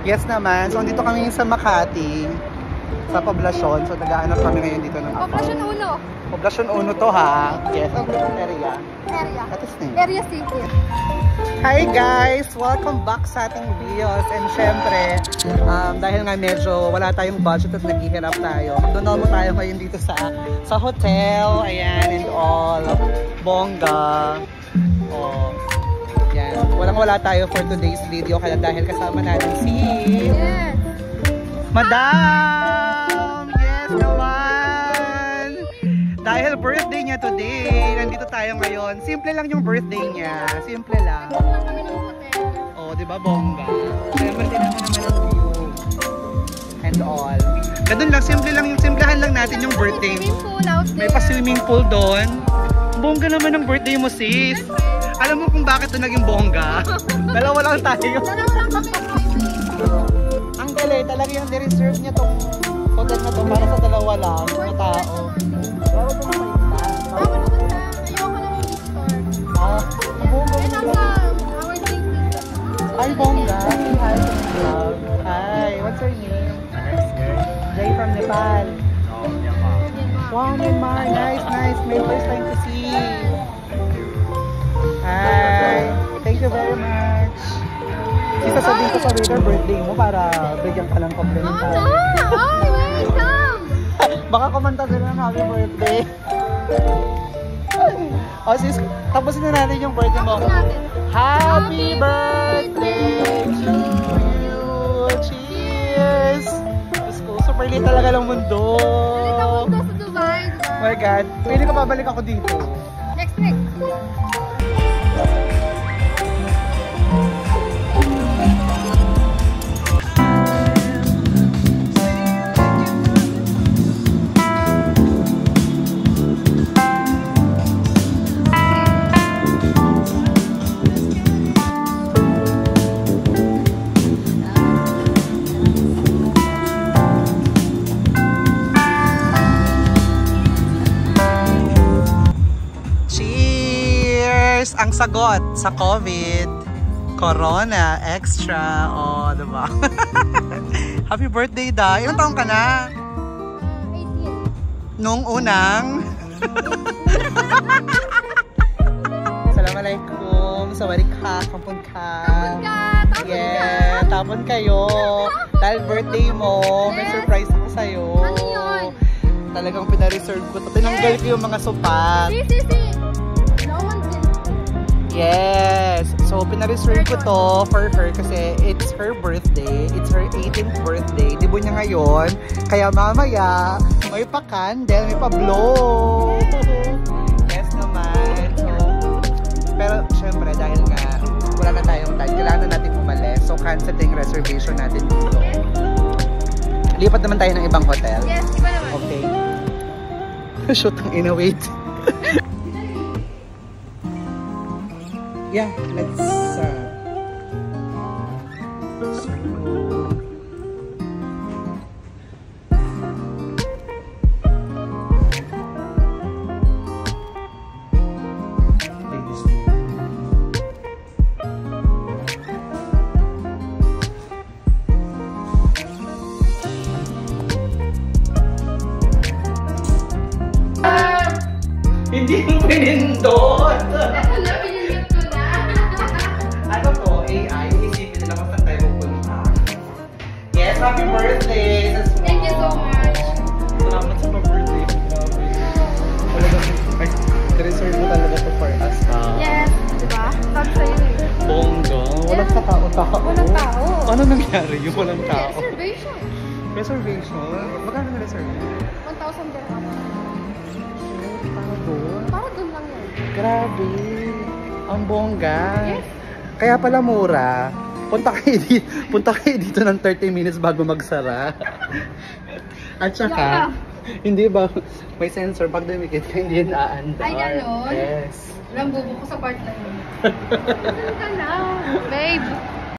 Yes naman. So, dito kami sa Makati. Sa Poblacion. So, nag-aanap kami ngayon dito ng ako. Poblacion 1. Poblacion 1 to ha. Yes. Ang area. That is name. Area City. Hi guys! Welcome back sa ating videos. And syempre, dahil nga medyo wala tayong budget at naghihirap tayo, magdonomo tayo ngayon dito sa hotel. Ayan, and all. Bongga. Oh. Yan. Walang-wala tayo for today's video. Kaya dahil kasama natin si... Yes! Madam! Yes naman! Dahil birthday niya today, nandito tayo ngayon. Simple lang yung birthday niya. Simple lang. Oh, di ba bongga? Siyempre din naman ang view. And all. Ganun lang, simple lang yung simplahan lang natin yung birthday. May pa-swimming pool doon. Bongga naman ang birthday mo, sis. Alam mo kung bakit ito naging bongga? Dalawa lang tayo. Dalawa lang kami. Ang galing, talaga yung nireserve niya tong hotel na to para sa dalawa lang na tao. Bago ito na Hi, bongga. Hi, vlog. Hi, what's your name? Jay from Nepal. Wow, Myanmar. Nice, nice. My first time to see. Hi. Thank you very much. Isasabihin ko sa waiter birthday mo para bigyan ka ng complimentary. Oh, welcome! Baka kumanta sila ng happy birthday. Oh, sis, tapusin na natin yung birthday mo. Happy birthday to you! Cheers! Diyos ko, super late talaga ng mundo. Sa Dubai, diba? Oh my God, pwede ka pabalik ako dito. Next week. Ang sagot sa COVID, Corona, extra, oh, diba? Happy birthday, Da. Ilang taong ka na? 18. Nung unang? Assalamualaikum, sawadika, kampun ka. Tapon Yeah, tapon kayo. Dahil birthday mo, may surprise ako sa'yo. Ano yun? Talagang pinareserve ko to. Tinanggal ko yung mga supat. Si. Yes! So, pinareserve ko to for her kasi it's her birthday. It's her 18th birthday. Dibo niya ngayon. Kaya mamaya, may pa-candle, may pa-blow. Yes naman. So, pero syempre, dahil nga wala na tayong time, kailangan na natin umalis. So, cancel yung reservation natin dito. Lipat naman tayo ng ibang hotel. Yes, iba naman. Okay. Shoot ang ina-wait. Yeah, let's hindi mo pinindot! Ano to? AI? Isipin nila kung saan tayo pupunta. Yes, happy birthday! Thank you so much. Salamat sa pa-birthday. Ay, reserve mo talaga to for us. Yes, diba? Sabi sa'yo eh. Bongga. Walang tao. Walang tao. Ano nangyari yung walang tao? Reservation. Reservation? Magkano na reserve? 1,000 dirham. Para doon? Para doon lang yan. Grabe. Ang bongga. Yes. Kaya pala mura. Punta kayo dito ng 30 minutes bago magsara. At saka, hindi ba may sensor pag dumikit ka hindi yun aandar. Ay, gano'n? Yes. Walang bubo ko sa part na yun. Ano ka na? Babe.